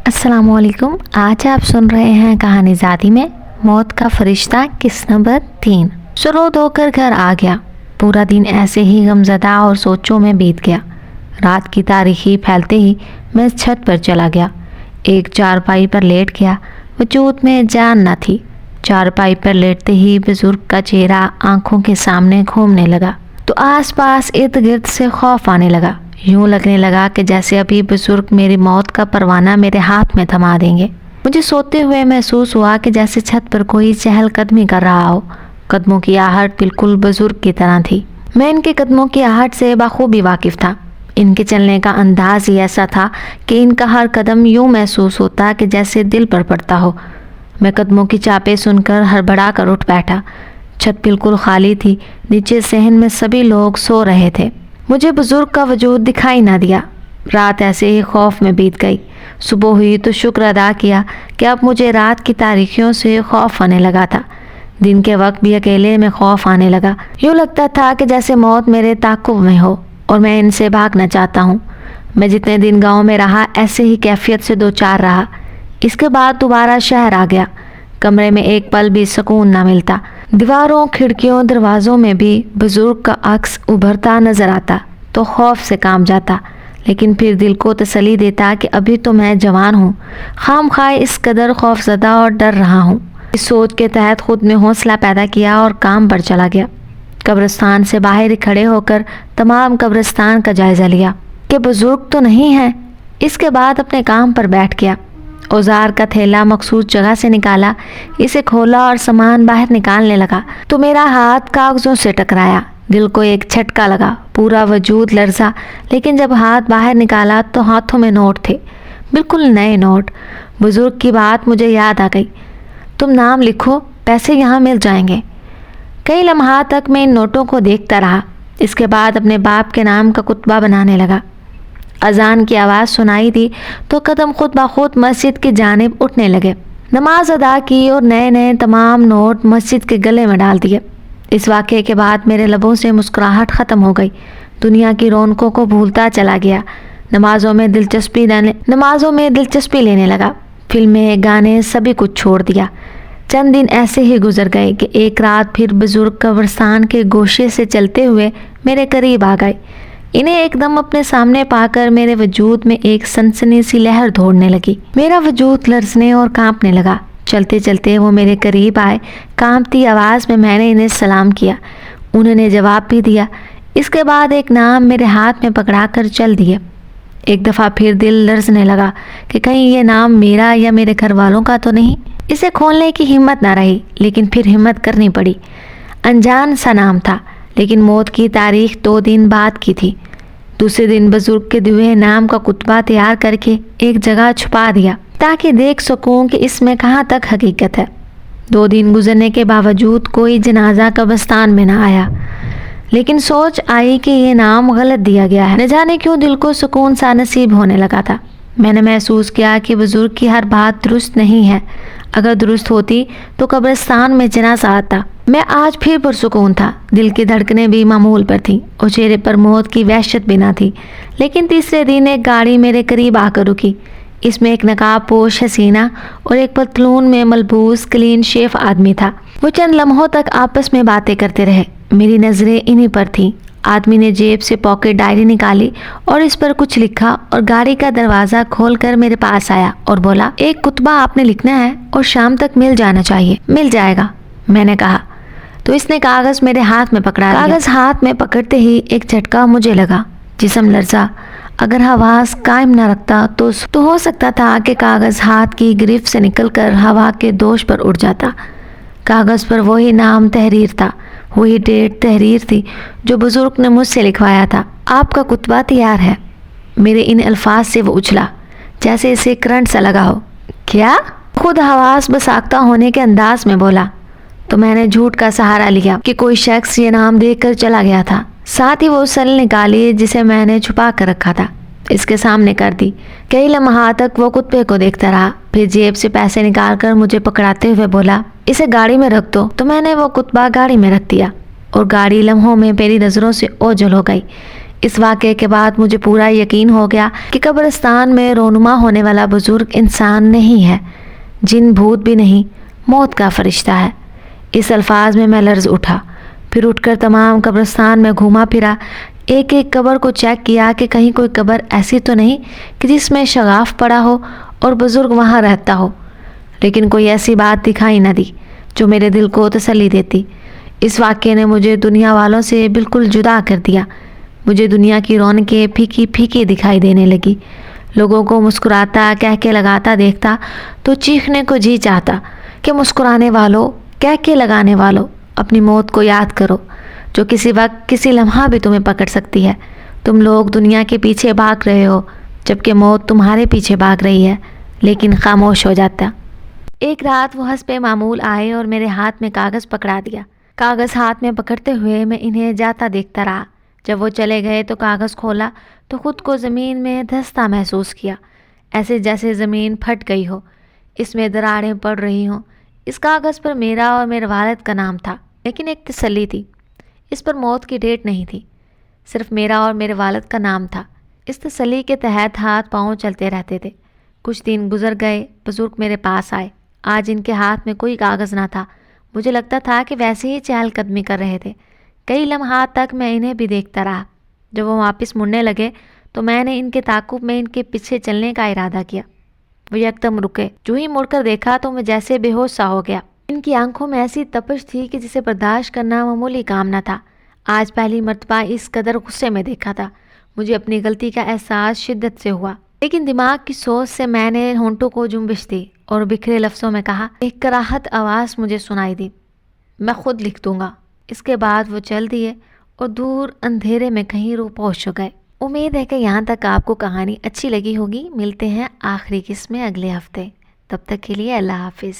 अस्सलाम वालेकुम। आज आप सुन रहे हैं कहानी ज़ादी में मौत का फरिश्ता किस्त नंबर 3। सुबह होकर घर आ गया। पूरा दिन ऐसे ही गमज़दा और सोचों में बीत गया। रात की तारीखी फैलते ही मैं छत पर चला गया। एक चारपाई पर लेट गया। वजूद में जान न थी। चारपाई पर लेटते ही बुजुर्ग का चेहरा आंखों के सामने घूमने लगा तो आसपास इर्द गिर्द से खौफ आने लगा। यूं लगने लगा कि जैसे अभी बुजुर्ग मेरी मौत का परवाना मेरे हाथ में थमा देंगे। मुझे सोते हुए महसूस हुआ कि जैसे छत पर कोई चहलकदमी कर रहा हो। कदमों की आहट बिल्कुल बुजुर्ग की तरह थी। मैं इनके कदमों की आहट से बखूबी वाकिफ था। इनके चलने का अंदाज ही ऐसा था कि इनका हर कदम यूं महसूस होता कि जैसे दिल पर पड़ता हो। मैं कदमों की चापें सुनकर हड़बड़ा कर उठ बैठा। छत बिल्कुल खाली थी। नीचे सहन में सभी लोग सो रहे थे। मुझे बुजुर्ग का वजूद दिखाई ना दिया। रात ऐसे ही खौफ में बीत गई। सुबह हुई तो शुक्र अदा किया कि अब मुझे रात की तारीखियों से खौफ आने लगा था। दिन के वक्त भी अकेले में खौफ आने लगा। यूँ लगता था कि जैसे मौत मेरे ताक़ुब में हो और मैं इनसे भागना चाहता हूँ। मैं जितने दिन गांव में रहा ऐसे ही कैफियत से दो चार रहा। इसके बाद दोबारा शहर आ गया। कमरे में एक पल भी सुकून ना मिलता। दीवारों, खिड़कियों, दरवाज़ों में भी बुजुर्ग का अक्स उभरता नजर आता तो खौफ से काम जाता, लेकिन फिर दिल को तसल्ली देता कि अभी तो मैं जवान हूँ। खामखाए इस कदर खौफजदा और डर रहा हूँ। इस सोच के तहत खुद में हौसला पैदा किया और काम पर चला गया। कब्रिस्तान से बाहर खड़े होकर तमाम कब्रिस्तान का जायज़ा लिया कि बुजुर्ग तो नहीं है। इसके बाद अपने काम पर बैठ गया। औजार का थैला मखसूस जगह से निकाला, इसे खोला और सामान बाहर निकालने लगा तो मेरा हाथ कागजों से टकराया। दिल को एक झटका लगा। पूरा वजूद लर्जा, लेकिन जब हाथ बाहर निकाला तो हाथों में नोट थे, बिल्कुल नए नोट। बुजुर्ग की बात मुझे याद आ गई। तुम नाम लिखो, पैसे यहाँ मिल जाएंगे। कई लम्हा तक मैं इन नोटों को देखता रहा। इसके बाद अपने बाप के नाम का कुतबा बनाने लगा। अजान की आवाज़ सुनाई दी तो कदम खुद ब खुद मस्जिद की जानिब उठने लगे। नमाज अदा की और नए नए तमाम नोट मस्जिद के गले में डाल दिए। इस वाक़े के बाद मेरे लबों से मुस्कुराहट ख़त्म हो गई। दुनिया की रौनकों को भूलता चला गया। नमाजों में दिलचस्पी लेने लगा। फिल्में, गाने, सभी कुछ छोड़ दिया। चंद दिन ऐसे ही गुजर गए कि एक रात फिर बुजुर्ग कब्रिस्तान के गोशे से चलते हुए मेरे करीब आ गए। इन्हें एकदम अपने सामने पाकर मेरे वजूद में एक सनसनी सी लहर दौड़ने लगी। मेरा वजूद लरजने और कांपने लगा। चलते चलते वो मेरे करीब आए। कांपती आवाज़ में मैंने इन्हें सलाम किया। उन्होंने जवाब भी दिया। इसके बाद एक नाम मेरे हाथ में पकड़ा कर चल दिए। एक दफ़ा फिर दिल लरजने लगा कि कहीं ये नाम मेरा या मेरे घर वालों का तो नहीं। इसे खोलने की हिम्मत ना रही, लेकिन फिर हिम्मत करनी पड़ी। अनजान सा नाम था, लेकिन मौत की तारीख 2 दिन बाद की थी। दूसरे दिन बुजुर्ग के दिए नाम का कुतबा तैयार करके एक जगह छुपा दिया ताकि देख सकूं कि इसमें कहाँ तक हकीकत है। 2 दिन गुजरने के बावजूद कोई जनाजा कब्रिस्तान में ना आया, लेकिन सोच आई कि ये नाम गलत दिया गया है। न जाने क्यों दिल को सुकून सा नसीब होने लगा था। मैंने महसूस किया कि बुजुर्ग की हर बात दुरुस्त नहीं है। अगर दुरुस्त होती तो कब्रिस्तान में जनाजा आता। मैं आज फिर पुरसुकून था। दिल की धड़कनें भी मामूल पर थीं और चेहरे पर मौत की वहशत भी ना थी। लेकिन तीसरे दिन एक गाड़ी मेरे करीब आकर रुकी। इसमें एक नकाब पोश हसीना और एक पतलून में मलबूस क्लीन शेफ आदमी था। वो चंद लम्हों तक आपस में बातें करते रहे। मेरी नज़रें इन्हीं पर थीं। आदमी ने जेब से पॉकेट डायरी निकाली और इस पर कुछ लिखा और गाड़ी का दरवाज़ा खोलकर मेरे पास आया और बोला, एक कुतबा आपने लिखना है और शाम तक मिल जाना चाहिए। मिल जाएगा, मैंने कहा तो इसने कागज़ मेरे हाथ में पकड़ा दिया। कागज़ हाथ में पकड़ते ही एक झटका मुझे लगा। जिस्म लर्जा। अगर हवास कायम न रखता तो हो सकता था कि कागज़ हाथ की गिरफ्त से निकलकर हवा के दोष पर उड़ जाता। कागज़ पर वही नाम तहरीर था, वही डेट तहरीर थी जो बुजुर्ग ने मुझसे लिखवाया था। आपका कुतबा तैयार है। मेरे इन अल्फाज से वो उछला जैसे इसे करंट सा लगा हो। क्या? खुद हवास बसाख्ता होने के अंदाज में बोला तो मैंने झूठ का सहारा लिया कि कोई शख्स ये नाम देखकर चला गया था। साथ ही वो सल निकाली जिसे मैंने छुपा कर रखा था, इसके सामने कर दी। कई लम्हा तक वो कुत्ते को देखता रहा। फिर जेब से पैसे निकालकर मुझे पकड़ाते हुए बोला, इसे गाड़ी में रख दो। तो मैंने वो कुतबा गाड़ी में रख दिया और गाड़ी लम्हों में मेरी नज़रों से ओझल हो गई। اس واقعے کے بعد مجھے پورا یقین ہو گیا کہ قبرستان میں رونما ہونے والا بزرگ انسان نہیں ہے، جن بھوت بھی نہیں، موت کا فرشتہ ہے۔ اس الفاظ میں لرز اٹھا، پھر اٹھ کر تمام قبرستان میں گھوما پھرا، ایک ایک قبر کو چیک کیا کہ کہیں کوئی قبر ایسی تو نہیں کہ جس میں شغاف پڑا ہو اور بزرگ وہاں رہتا ہو، لیکن کوئی ایسی بات دکھائی نہ دی جو میرے دل کو تسلی دیتی۔ اس واقعے نے مجھے دنیا والوں سے بالکل جدا کر دیا۔ مجھے دنیا کی رونقیں پھیکی پھیکی دکھائی دینے لگی۔ لوگوں کو مسکراتا کہہ کے لگاتا دیکھتا تو چیخنے کو جی چاہتا کہ مسکرانے والوں، کہہ کے لگانے والوں، اپنی موت کو یاد کرو، جو کسی وقت کسی لمحہ بھی تمہیں پکڑ سکتی ہے۔ تم لوگ دنیا کے پیچھے بھاگ رہے ہو جبکہ موت تمہارے پیچھے بھاگ رہی ہے، لیکن خاموش ہو جاتا۔ ایک رات وہ حسب معمول آئے اور میرے ہاتھ میں کاغذ پکڑا دیا۔ کاغذ ہاتھ میں پکڑتے ہوئے میں انہیں جاتا دیکھتا رہا۔ جب وہ چلے گئے تو کاغذ کھولا تو خود کو زمین میں دھستا محسوس کیا، ایسے جیسے زمین پھٹ گئی ہو، اس میں دراڑیں پڑ رہی ہوں۔ اس کاغذ پر میرا اور میرے والد کا نام تھا، لیکن ایک تسلی تھی، اس پر موت کی ڈیٹ نہیں تھی، صرف میرا اور میرے والد کا نام تھا۔ اس تسلی کے تحت ہاتھ پاؤں چلتے رہتے تھے۔ کچھ دن گزر گئے، بزرگ میرے پاس آئے۔ آج ان کے ہاتھ میں کوئی کاغذ نہ تھا۔ مجھے لگتا تھا کہ ویسے ہی چہل قدمی کر رہے تھے۔ کئی لمحات تک میں انہیں بھی دیکھتا رہا۔ جب وہ واپس مڑنے لگے تو میں نے ان کے تعاقب میں ان کے پیچھے چلنے کا ارادہ کیا۔ وہ یکدم رکے۔ جو ہی مڑ کر دیکھا تو میں جیسے بے ہوش سا ہو گیا۔ ان کی آنکھوں میں ایسی تپش تھی کہ جسے برداشت کرنا معمولی کام نہ تھا۔ آج پہلی مرتبہ اس قدر غصے میں دیکھا تھا۔ مجھے اپنی غلطی کا احساس شدت سے ہوا، لیکن دماغ کی سوچ سے میں نے ہونٹوں کو جنبش دی اور بکھرے لفظوں میں کہا۔ ایک کراہت آواز مجھے سنائی دی، میں خود لکھ دوں گا۔ اس کے بعد وہ چل دیے اور دور اندھیرے میں کہیں روپوش ہو گئے۔ امید ہے کہ یہاں تک آپ کو کہانی اچھی لگی ہوگی۔ ملتے ہیں آخری قسط میں اگلے ہفتے، تب تک کے لیے اللہ حافظ۔